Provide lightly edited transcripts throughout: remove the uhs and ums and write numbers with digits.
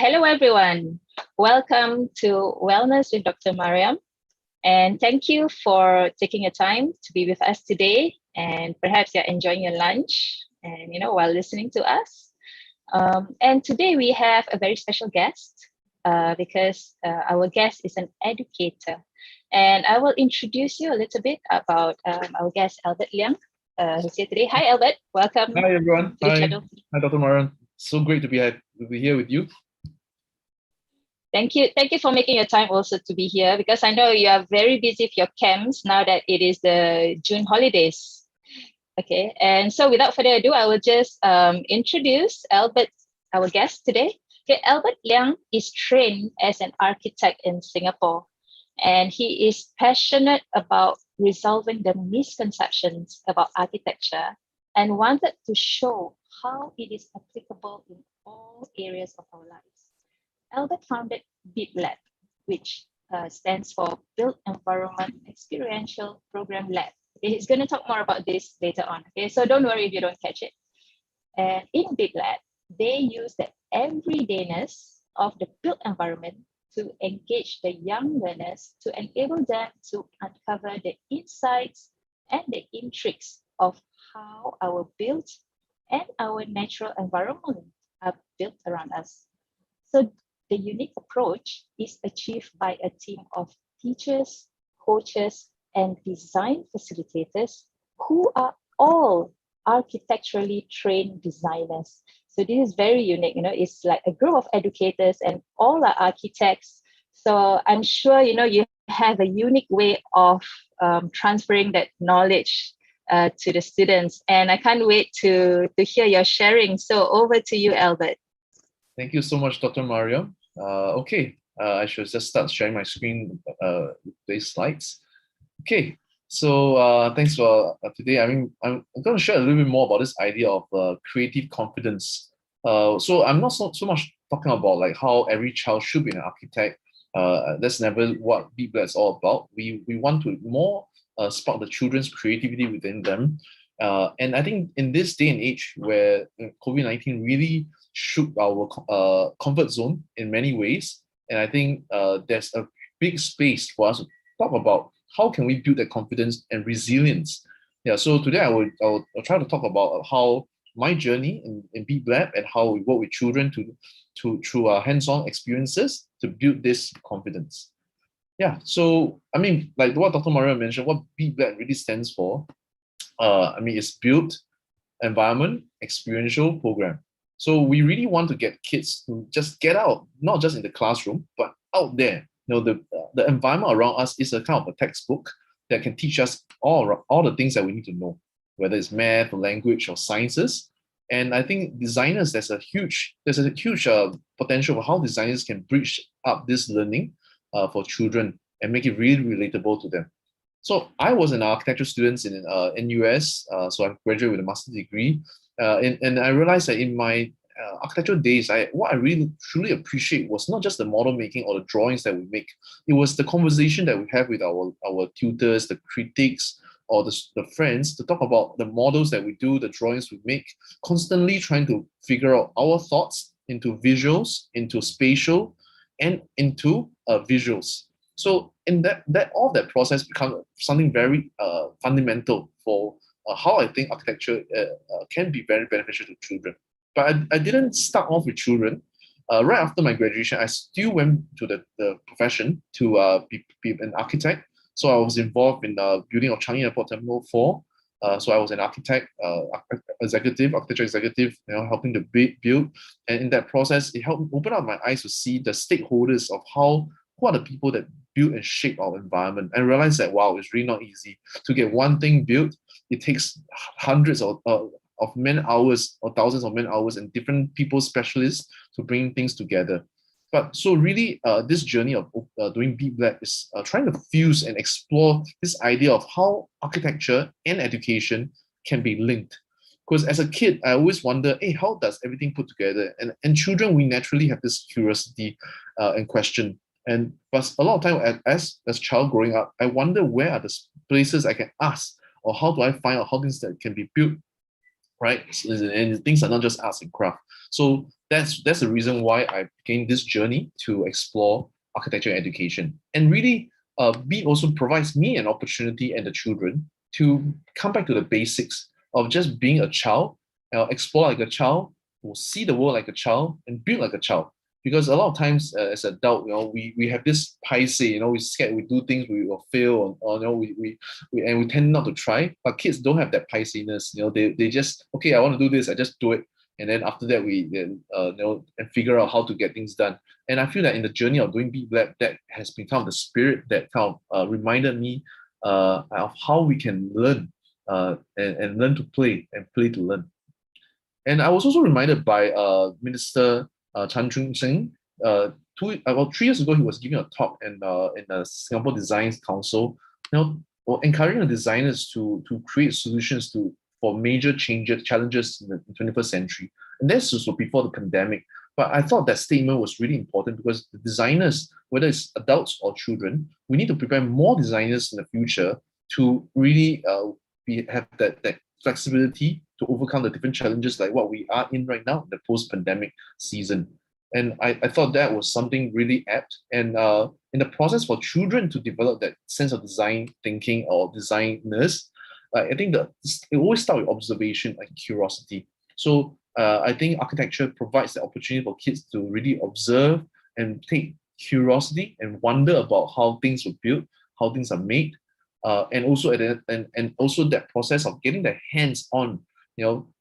Hello, everyone. Welcome to Wellness with Dr. Mariam. And thank you for taking your time to be with us today. And perhaps you're enjoying your lunch and, while listening to us. And today we have a very special guest because our guest is an educator. And I will introduce you a little bit about our guest, Albert Liang, who's here today. Hi, Albert. Welcome. Hi, everyone. To the Hi. channel. Hi, Dr. Mariam. So great to be here with you. Thank you for making your time also to be here, because I know you are very busy with your camps now that it is the June holidays. Okay, and so without further ado, I will just introduce Albert, our guest today. Okay, Albert Liang is trained as an architect in Singapore, and he is passionate about resolving the misconceptions about architecture and wanted to show how it is applicable in all areas of our lives. Albert founded Lab, which stands for Built Environment Experiential Programme Lab. Okay, he's going to talk more about this later on. Okay, so don't worry if you don't catch it. And in Lab, they use the everydayness of the built environment to engage the young learners to enable them to uncover the insights and the intrigues of how our built and our natural environment are built around us. So the unique approach is achieved by a team of teachers, coaches, and design facilitators who are all architecturally trained designers. So this is very unique. It's like a group of educators and all are architects. So I'm sure, you have a unique way of transferring that knowledge to the students. And I can't wait to hear your sharing. So over to you, Albert. Thank you so much, Dr. Mariam. I should just start sharing my screen with these slides. Okay, so thanks for today. I'm going to share a little bit more about this idea of creative confidence. So I'm not so much talking about like how every child should be an architect. That's never what BBLAD is all about. We want to more spark the children's creativity within them. And I think in this day and age where COVID-19 really shook our comfort zone in many ways, and I think there's a big space for us to talk about how can we build that confidence and resilience. Yeah, so today I'll try to talk about how my journey in BBLAB and how we work with children through our hands-on experiences to build this confidence. Yeah, so I mean, like what Dr. Maria mentioned, what BBLAB really stands for, it's Built Environment Experiential Program. So we really want to get kids to just get out, not just in the classroom, but out there. The environment around us is a kind of a textbook that can teach us all the things that we need to know, whether it's math, or language, or sciences. And I think designers, there's a huge potential for how designers can bridge up this learning for children and make it really relatable to them. So I was an architecture student in NUS, so I graduated with a master's degree. And I realized that in my architectural days, what I really truly appreciate was not just the model making or the drawings that we make. It was the conversation that we have with our tutors, the critics, or the friends to talk about the models that we do, the drawings we make, constantly trying to figure out our thoughts into visuals, into spatial, and into visuals. So in that all that process becomes something very fundamental for how I think architecture can be very beneficial to children. But I didn't start off with children. Right after my graduation, I still went to the profession to be an architect. So I was involved in the building of Changi Airport Terminal 4. So I was an architecture executive, helping to build. And in that process, it helped open up my eyes to see the stakeholders of who are the people that build and shape our environment, and realize that, wow, it's really not easy to get one thing built. It takes hundreds of man hours or thousands of man hours and different people specialists to bring things together. But so really, this journey of doing BBLAB is trying to fuse and explore this idea of how architecture and education can be linked. Because as a kid, I always wonder, hey, how does everything put together? And children, we naturally have this curiosity and question. But a lot of time as child growing up, I wonder where are the places I can ask, or how do I find out how things that can be built, right? And things are not just arts and craft. So that's the reason why I began this journey to explore architecture education. And really, B also provides me an opportunity and the children to come back to the basics of just being a child, explore like a child, will see the world like a child, and build like a child. Because a lot of times as an adult, we have this paiseh, we're scared we do things we will fail, or we tend not to try. But kids don't have that paisehness. They just, okay, I want to do this, I just do it, and then after that we then and figure out how to get things done. And I feel that in the journey of doing Big Lab, that has become the spirit that kind of reminded me of how we can learn and learn to play and play to learn. And I was also reminded by Minister Chan Chung Sing. About 3 years ago, he was giving a talk in the Singapore Design Council, encouraging the designers to create solutions for major challenges in the 21st century. And this was before the pandemic. But I thought that statement was really important because the designers, whether it's adults or children, we need to prepare more designers in the future to really have that flexibility to overcome the different challenges like what we are in right now, the post-pandemic season. And I thought that was something really apt. And in the process for children to develop that sense of design thinking or designers, I think that it always starts with observation and curiosity. So I think architecture provides the opportunity for kids to really observe and take curiosity and wonder about how things were built, how things are made, and also and also that process of getting their hands on,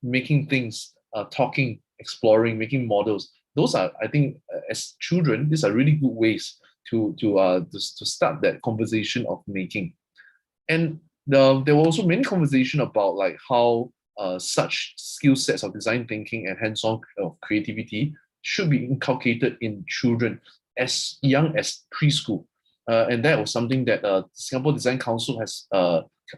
making things, talking, exploring, making models. Those are, I think, as children, these are really good ways to start that conversation of making. And there were also many conversations about like how such skill sets of design thinking and hands-on creativity should be inculcated in children as young as preschool. And that was something that Singapore Design Council has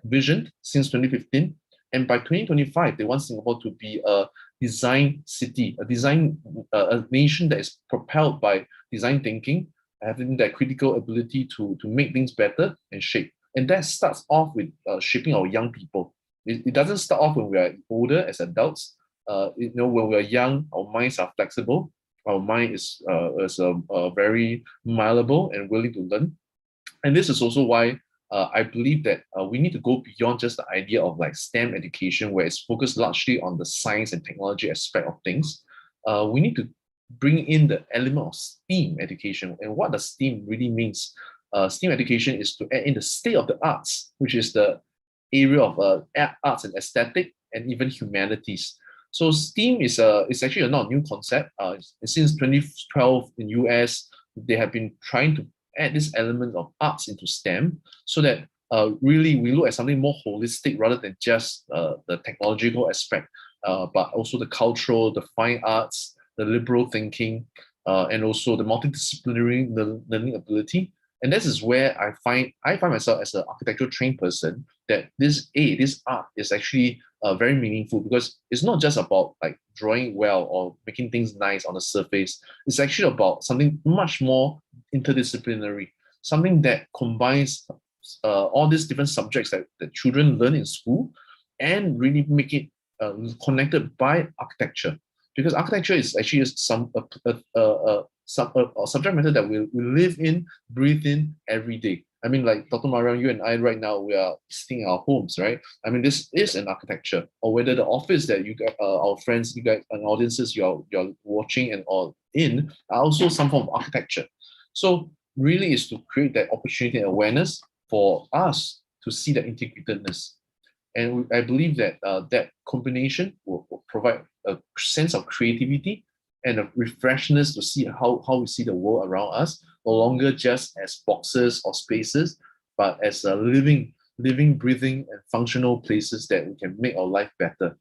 visioned since 2015. And by 2025, they want Singapore to be a design city, a nation that is propelled by design thinking, having that critical ability to make things better and shape. And that starts off with shaping our young people. It doesn't start off when we are older as adults. When we are young, our minds are flexible. Our mind is very malleable and willing to learn. And this is also why I believe that we need to go beyond just the idea of like STEM education, where it's focused largely on the science and technology aspect of things. We need to bring in the element of STEAM education. And what does STEAM really means? STEAM education is to add in the state of the arts, which is the area of arts and aesthetic and even humanities. So STEAM is actually not a new concept. Since 2012 in US, they have been trying to add this element of arts into STEM so that really we look at something more holistic rather than just the technological aspect, but also the cultural, the fine arts, the liberal thinking, and also the multidisciplinary learning ability. And this is where I find myself as an architectural trained person that this art is actually very meaningful, because it's not just about like drawing well or making things nice on the surface. It's actually about something much more interdisciplinary, something that combines all these different subjects that children learn in school and really make it connected by architecture. Because architecture is actually a subject matter that we live in, breathe in every day. I mean, like Dr. Mariam, you and I right now, we are sitting in our homes, right? I mean, this is an architecture. Or whether the office that you guys, our friends, you guys, and audiences you're watching and all in are also some form of architecture. So really is to create that opportunity and awareness for us to see the integratedness. And I believe that that combination will provide a sense of creativity and a refreshness to see how we see the world around us, no longer just as boxes or spaces, but as a living, breathing, and functional places that we can make our life better.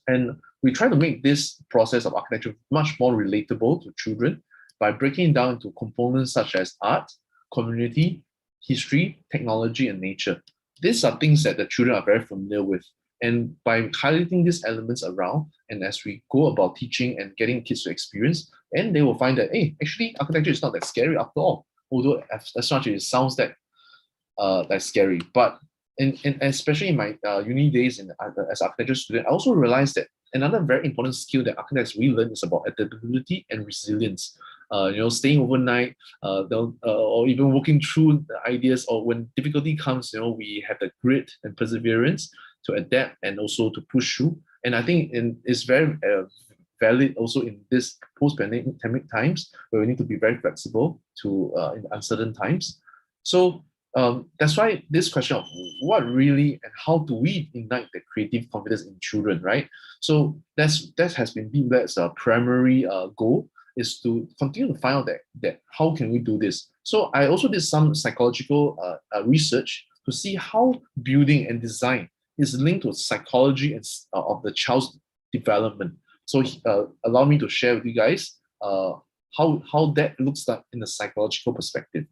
And we try to make this process of architecture much more relatable to children by breaking down into components such as art, community, history, technology, and nature. These are things that the children are very familiar with. And by highlighting these elements around, and as we go about teaching and getting kids to experience, and they will find that, hey, actually, architecture is not that scary after all. Although as much as it sounds that scary, but and especially in my uni days as an architecture student, I also realized that another very important skill that architects really learn is about adaptability and resilience. Staying overnight, or even working through the ideas, or when difficulty comes, we have the grit and perseverance to adapt and also to push through. And I think it's very valid also in this post-pandemic times, where we need to be very flexible to in uncertain times. So that's why this question of what really and how do we ignite the creative confidence in children, right? So that has been BeamLab's primary goal, is to continue to find out that how can we do this. So I also did some psychological research to see how building and design is linked to psychology and of the child's development. So allow me to share with you guys how that looks like in a psychological perspective.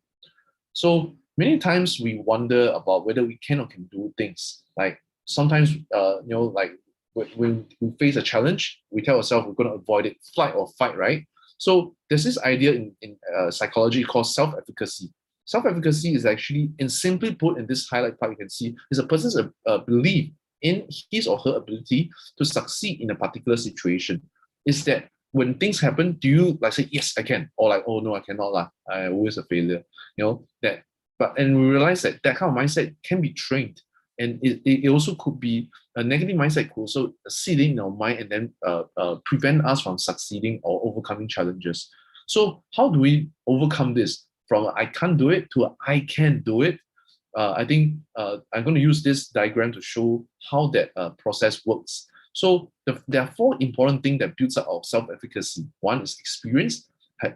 So many times we wonder about whether we can or can do things. Like sometimes, like when we face a challenge, we tell ourselves we're going to avoid it, flight or fight, right? So there's this idea in psychology called self-efficacy. Self-efficacy is actually, and simply put, in this highlight part you can see, is a person's belief in his or her ability to succeed in a particular situation. Is that when things happen, do you like say, yes, I can, or like, oh no, I cannot lah, I'm always a failure, and we realize that that kind of mindset can be trained, and it also could be a negative mindset, could also sit in our mind and then prevent us from succeeding or overcoming challenges. So how do we overcome this from I can't do it to I can do it? I think I'm going to use this diagram to show how that process works. So there are four important things that builds up our self-efficacy. One is experience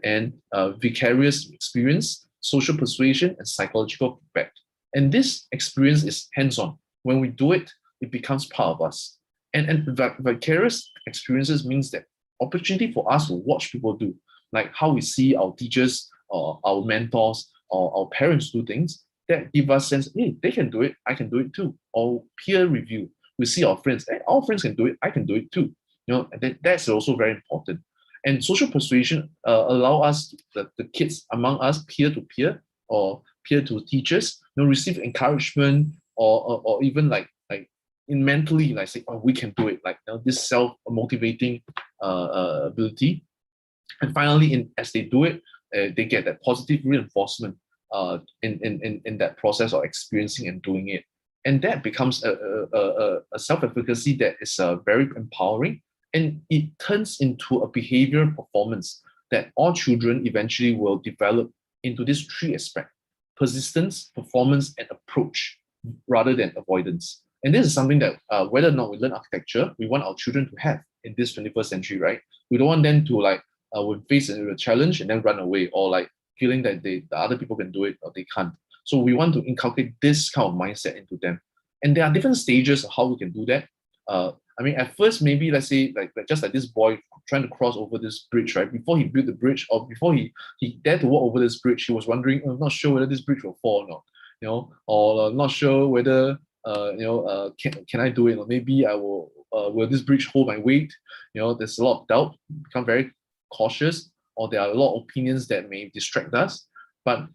and vicarious experience, social persuasion, and psychological feedback. And this experience is hands-on. When we do it, it becomes part of us. And vicarious experiences means that opportunity for us to watch people do, like how we see our teachers or our mentors or our parents do things, that give us sense, hey, they can do it, I can do it too. Or peer review. We see our friends, hey, our friends can do it, I can do it too. That's also very important. And social persuasion allow us, the kids among us, peer to peer or peer to teachers, receive encouragement or even like in mentally, like say, oh, we can do it, like this self-motivating ability. And finally, as they do it, they get that positive reinforcement in that process of experiencing and doing it. And that becomes a self-efficacy that is very empowering, and it turns into a behavior performance that all children eventually will develop into these three aspects: persistence, performance, and approach, rather than avoidance. And this is something that whether or not we learn architecture, we want our children to have in this 21st century, right? We don't want them to when face a challenge and then run away, or like feeling that the other people can do it or they can't. So we want to inculcate this kind of mindset into them. And there are different stages of how we can do that. At first, maybe let's say just like this boy trying to cross over this bridge, right? Before he built the bridge, or before he dared to walk over this bridge, he was wondering, I'm not sure whether this bridge will fall or not, or not sure whether can I do it, or maybe I will this bridge hold my weight? There's a lot of doubt, become very cautious, or there are a lot of opinions that may distract us. But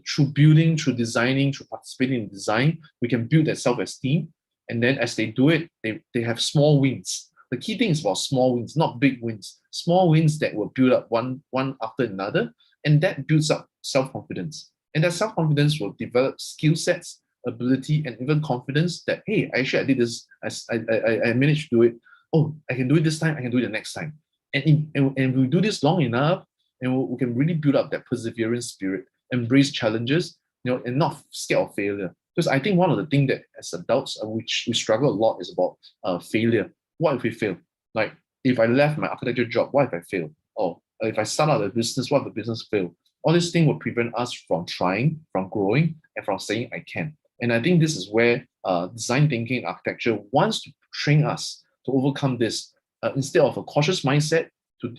through building, through designing, through participating in design, we can build that self-esteem. And then as they do it, they have small wins. The key thing is about small wins, not big wins. Small wins that will build up one after another, and that builds up self-confidence. And that self-confidence will develop skill sets, ability, and even confidence that, hey, actually I did this, I managed to do it. Oh, I can do it this time, I can do it the next time. And we do this long enough, and we can really build up that perseverance spirit, embrace challenges, and not scared of failure. Because I think one of the things that as adults, which we struggle a lot, is about failure. What if we fail? Like if I left my architecture job, what if I fail? Or if I start out a business, what if the business fail? All these things will prevent us from trying, from growing, and from saying I can. And I think this is where design thinking and architecture wants to train us to overcome this. Instead of a cautious mindset, to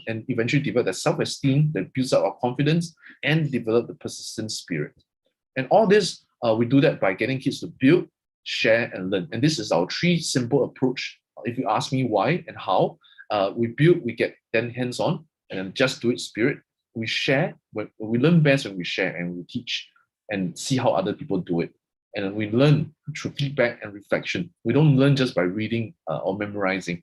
and eventually develop that self-esteem that builds up our confidence and develop the persistent spirit. And all this, we do that by getting kids to build, share, and learn. And this is our three simple approach. If you ask me why and how, we build, we get then hands-on, and then just do it spirit. We share, we learn best when we share, and we teach and see how other people do it. and we learn through feedback and reflection. We don't learn just by reading or memorizing.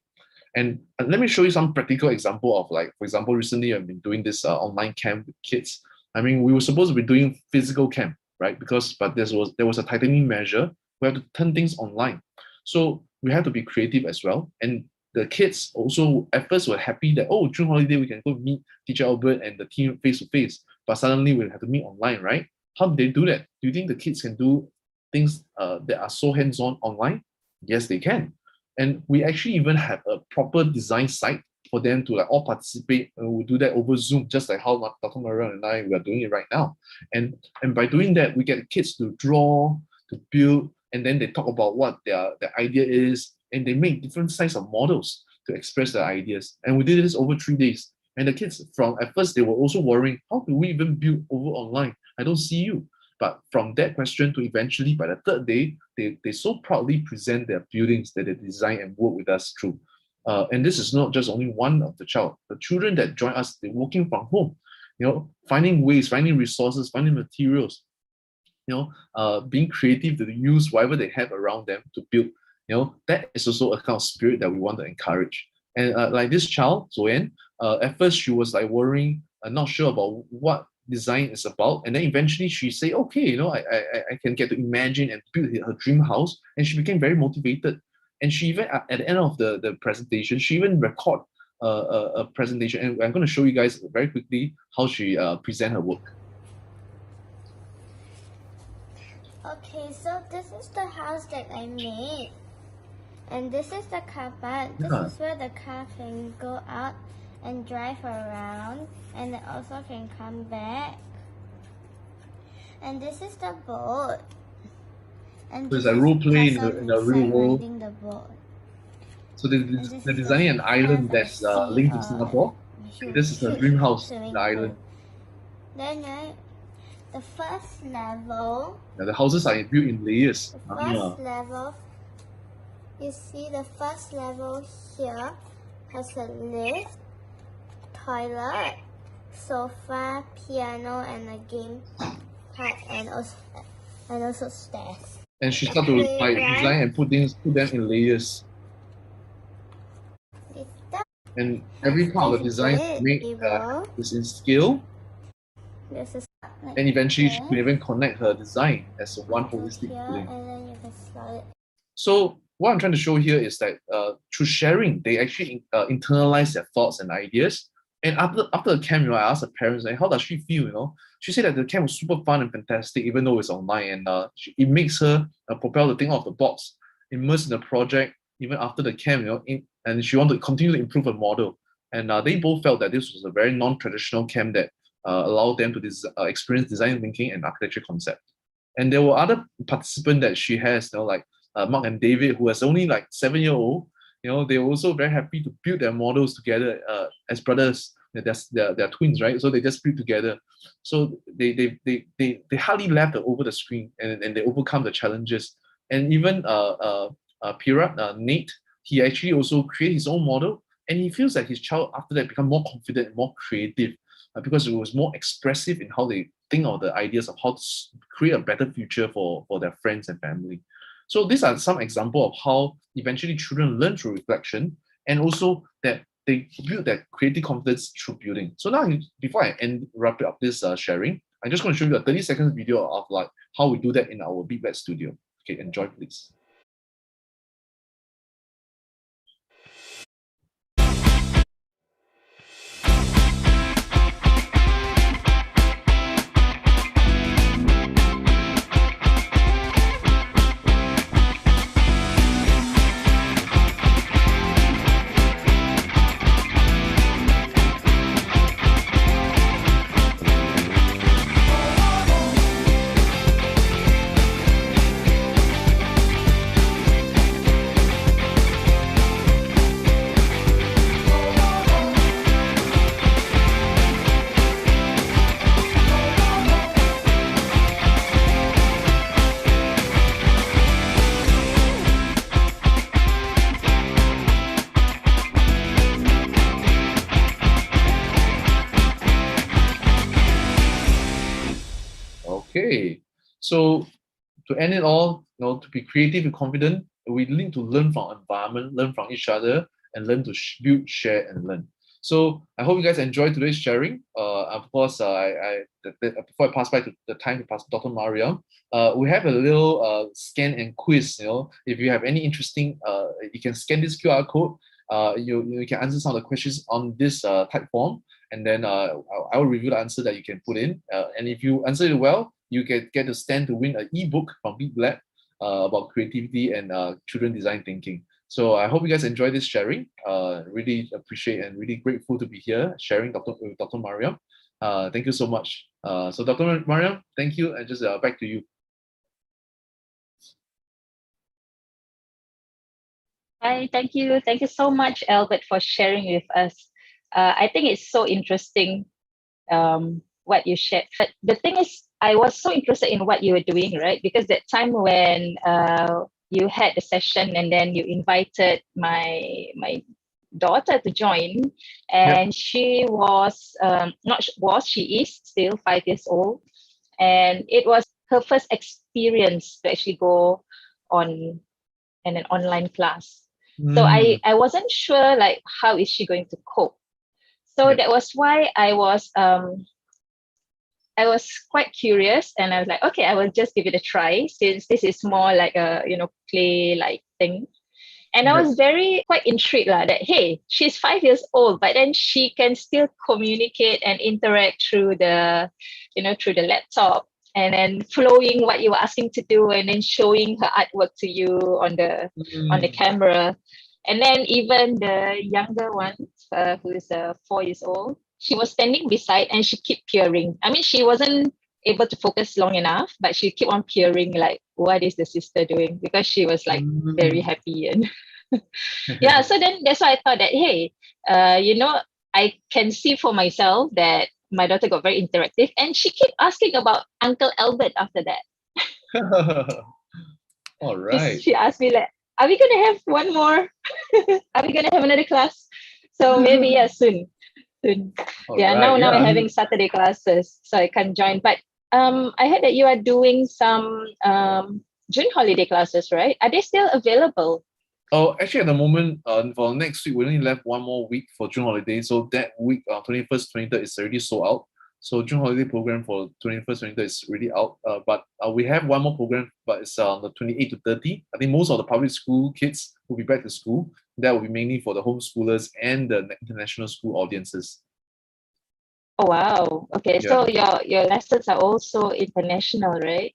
And let me show you some practical example of, like, for example, recently I've been doing this online camp with kids. I mean, we were supposed to be doing physical camp, right? But there was a tightening measure. We have to turn things online. So we had to be creative as well. And the kids also at first were happy that, oh, June holiday, we can go meet teacher Albert and the team face to face. But suddenly we have to meet online, right? How do they do that? Do you think the kids can do things that are so hands-on online? Yes, they can. And we actually even have a proper design site for them to, like, all participate. And we'll do that over Zoom, just like how Dr. Mariam and I, we are doing it right now. And by doing that, we get kids to draw, to build, and then they talk about what their idea is, and they make different kinds of models to express their ideas. And we did this over 3 days. And the kids, from at first, they were also worrying, how do we even build over online? I don't see you. But from that question to eventually, by the third day, they so proudly present their buildings that they design and work with us through. And this is not just only one of the child. The children that join us, they're working from home, finding ways, finding resources, finding materials, being creative to use whatever they have around them to build. That is also a kind of spirit that we want to encourage. And like this child, Zoan, at first she was like worrying, not sure about what design is about, and then eventually she said, okay, I can get to imagine and build her dream house, and she became very motivated. And she even, at the end of the presentation, she even record a presentation, and I'm going to show you guys very quickly how she present her work. Okay, so this is the house that I made, and this is the car park. This is where the car can go out and drive around, and it also can come back. And this is the boat. And so it's a role play in the real world. The boat. So they're designing an island that's linked to Singapore. This is the dream house, the island. Then the first level. Yeah, the houses are built in layers. The first level. You see, the first level here has a lift, toilet, sofa, piano, and a game pad, and also stairs. And she started to design and put them in layers. And every part of the design is in scale. And eventually she could even connect her design as one holistic building. So what I'm trying to show here is that through sharing, they actually internalize their thoughts and ideas. And after the camp, I asked the parents, like, how does she feel? She said that the camp was super fun and fantastic, even though it's online, and it makes her propel to think out of the box, immerse in the project, even after the camp, and she wanted to continue to improve her model. And they both felt that this was a very non-traditional camp that allowed them to experience design thinking and architecture concept. And there were other participants that she has, like Mark and David, who was only like 7-year-old. They were also very happy to build their models together as brothers. They're twins, right? So they just build together. So they hardly left over the screen, and they overcome the challenges. And even Nate, he actually also created his own model, and he feels that his child after that become more confident and more creative because it was more expressive in how they think of the ideas of how to create a better future for their friends and family. So these are some examples of how eventually children learn through reflection, and also that they build that creative confidence through building. So now, before I wrap up this sharing, I'm just going to show you a 30-second video of like how we do that in our BeatBat studio. Okay, enjoy please. Okay, so to end it all, to be creative and confident, we need to learn from environment, learn from each other, and learn to build, share, and learn. So I hope you guys enjoyed today's sharing. Of course, before I pass back to the time to pass to Dr. Mariam, we have a little scan and quiz. If you have any interesting, you can scan this QR code. You can answer some of the questions on this type form, and then I will review the answer that you can put in. And if you answer it well, you get to stand to win an ebook from Big Lab about creativity and children design thinking. So I hope you guys enjoy this sharing. Really appreciate and really grateful to be here sharing with Dr. Mariam. Thank you so much. So Dr. Mariam, thank you, and just back to you. Hi, thank you. Thank you so much, Albert, for sharing with us. I think it's so interesting what you shared. But the thing is, I was so interested in what you were doing, right? Because that time when you had the session and then you invited my daughter to join, and she was she is still 5 years old, and it was her first experience to actually go on in an online class. So I wasn't sure like how is she going to cope. So that was why I was quite curious, and I was like, okay, I will just give it a try since this is more like a play like thing. And I was quite intrigued that hey, she's 5 years old, but then she can still communicate and interact through the laptop, and then flowing what you were asking to do, and then showing her artwork to you on the camera. And then even the younger one, who is 4 years old, she was standing beside and she kept peering. I mean, she wasn't able to focus long enough, but she kept on peering like, what is the sister doing? Because she was like very happy. And yeah, so then that's why I thought that, hey, I can see for myself that my daughter got very interactive, and she kept asking about Uncle Albert after that. All right. She asked me like, are we going to have one more? Are we going to have another class? So maybe, yeah, soon. Now I'm having Saturday classes, so I can join. But I heard that you are doing some June holiday classes, right? Are they still available? Oh, actually, at the moment, for next week, we only left one more week for June holiday. So that week, 21st, 23rd is already sold out. So June holiday program for 21st, 23rd is really out. But we have one more program, but it's on the 28th to 30th. I think most of the public school kids will be back to school. That will be mainly for the homeschoolers and the international school audiences. Oh, wow. Okay, so your lessons are also international, right?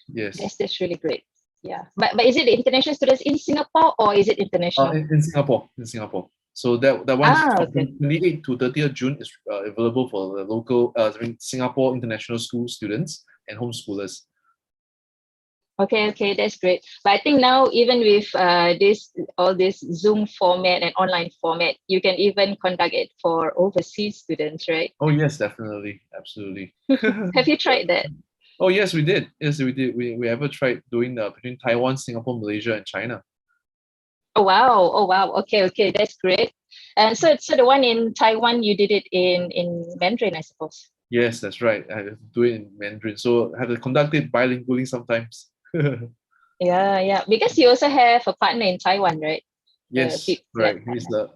Yes. That's really great. Yeah, but is it the international students in Singapore, or is it international? In Singapore. So that one from 28th to 30th June is available for the local, Singapore international school students and homeschoolers. Okay, that's great. But I think now, even with all this Zoom format and online format, you can even conduct it for overseas students, right? Oh yes, definitely, absolutely. Have you tried that? Oh yes, we did. Yes, we did. We ever tried doing between Taiwan, Singapore, Malaysia, and China. Oh wow. Okay, that's great. And so the one in Taiwan, you did it in Mandarin, I suppose. Yes, that's right. I have to do it in Mandarin, so I have to conduct it bilingually sometimes. Yeah. Because you also have a partner in Taiwan, right? Yes, right. He's the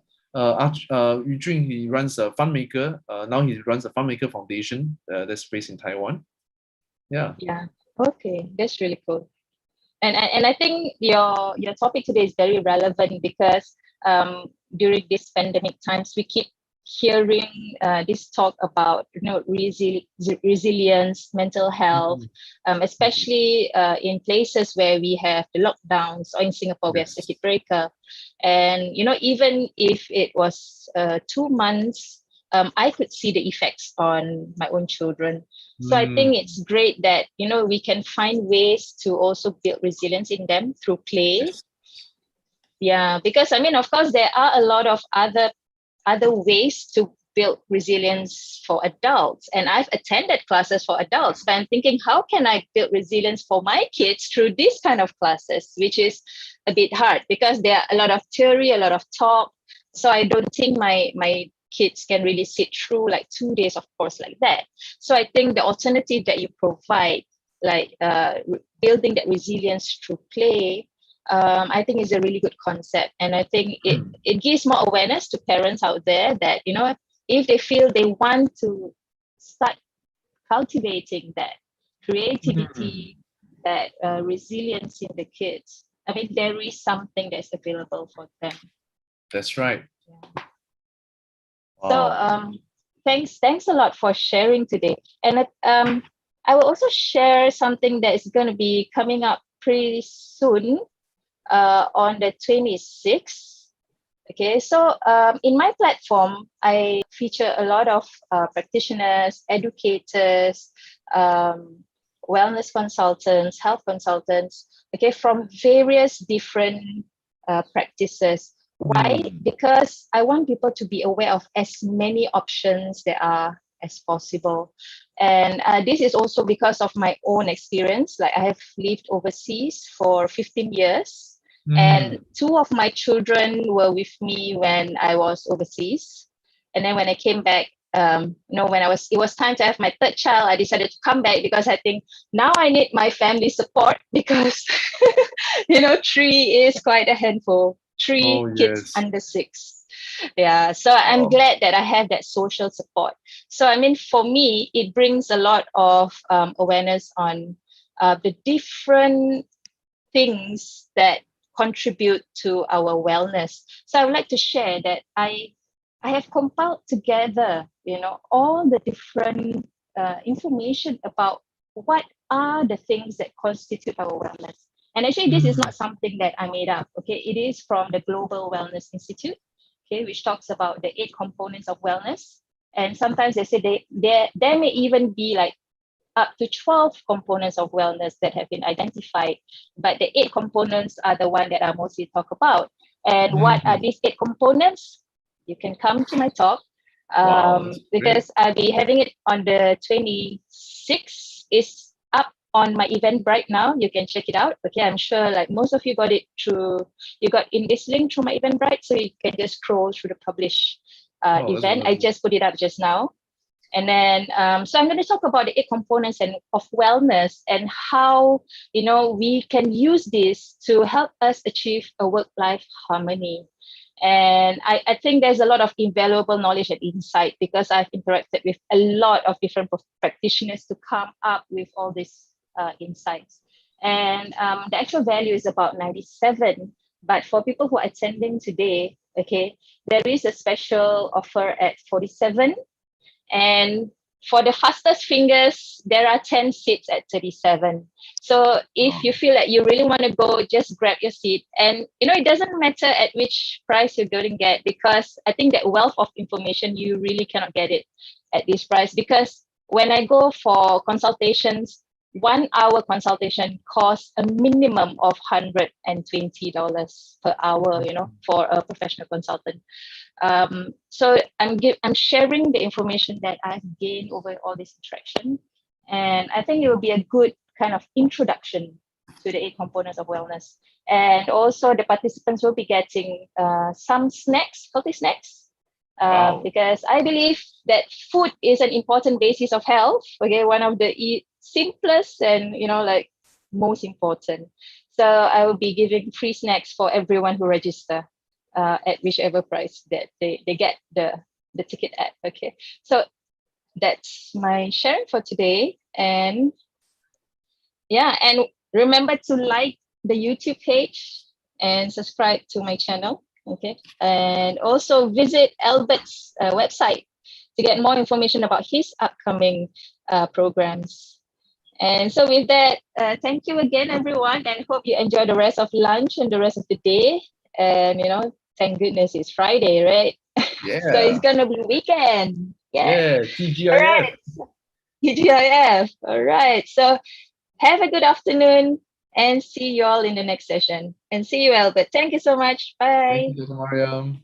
Yu Jun. He runs a FunMaker. Now he runs a FunMaker Foundation that's based in Taiwan. Yeah. Okay, that's really cool. And I think your topic today is very relevant because during these pandemic times, we keep hearing this talk about resilience, mental health, especially in places where we have the lockdowns, or in Singapore we have circuit breaker. And even if it was 2 months, I could see the effects on my own children. So I think it's great that we can find ways to also build resilience in them through play. Yeah, because of course there are a lot of other ways to build resilience for adults, and I've attended classes for adults, but I'm thinking, how can I build resilience for my kids through this kind of classes, which is a bit hard because there are a lot of theory, a lot of talk. So I don't think my kids can really sit through like 2 days of course like that. So I think the alternative that you provide like building that resilience through play, I think is a really good concept. And I think it gives more awareness to parents out there that, you know, if they feel they want to start cultivating that creativity, that resilience in the kids, I mean, there is something that's available for them. That's right. Yeah. Wow. So thanks a lot for sharing today. And I will also share something that is going to be coming up pretty soon on the 26th. Okay, so in my platform, I feature a lot of practitioners, educators, wellness consultants, health consultants, okay, from various different practices. Why? Because I want people to be aware of as many options there are as possible. And this is also because of my own experience. Like, I have lived overseas for 15 years. And 2 of my children were with me when I was overseas. And then when I came back, when it was time to have my 3rd child, I decided to come back because I think now I need my family support because, 3 is quite a handful. 3 kids under 6. Yeah. So I'm glad that I have that social support. So, I mean, for me, it brings a lot of awareness on the different things that contribute to our wellness. So I would like to share that I have compiled together, all the different information about what are the things that constitute our wellness. And actually, this is not something that I made up. Okay, it is from the Global Wellness Institute, okay, which talks about the 8 components of wellness. And sometimes they say there may even be like up to 12 components of wellness that have been identified, but the 8 components are the one that I mostly talk about. And what are these 8 components? You can come to my talk because I'll be having it on the 26th. It's up on my Eventbrite now. You can check it out. Okay, I'm sure like most of you got it you got in this link through my Eventbrite, so you can just scroll through the published event. I just put it up just now. And then, so I'm going to talk about the 8 components of wellness and how, we can use this to help us achieve a work-life harmony. And I think there's a lot of invaluable knowledge and insight because I've interacted with a lot of different practitioners to come up with all these insights. And the actual value is about 97. But for people who are attending today, okay, there is a special offer at 47. And for the fastest fingers, there are 10 seats at 37. So if you feel like you really want to go, just grab your seat. And, it doesn't matter at which price you're going to get, because I think that wealth of information, you really cannot get it at this price. Because when I go for consultations, 1 hour consultation costs a minimum of $120 per hour, for a professional consultant. So I'm sharing the information that I've gained over all this interaction, and I think it will be a good kind of introduction to the 8 components of wellness. And also the participants will be getting some snacks, healthy snacks, because I believe that food is an important basis of health. Okay, one of the simplest and most important. So I will be giving free snacks for everyone who register at whichever price that they get the ticket at. Okay, so that's my sharing for today. And and remember to like the YouTube page and subscribe to my channel. Okay, and also visit Albert's website to get more information about his upcoming programs. And so with that, thank you again, everyone, and hope you enjoy the rest of lunch and the rest of the day. And, thank goodness it's Friday, right? Yeah. So it's going to be weekend. Yeah, TGIF. All right. TGIF. All right. So have a good afternoon and see you all in the next session. And see you, Albert. Thank you so much. Bye. Thank you, Mariam.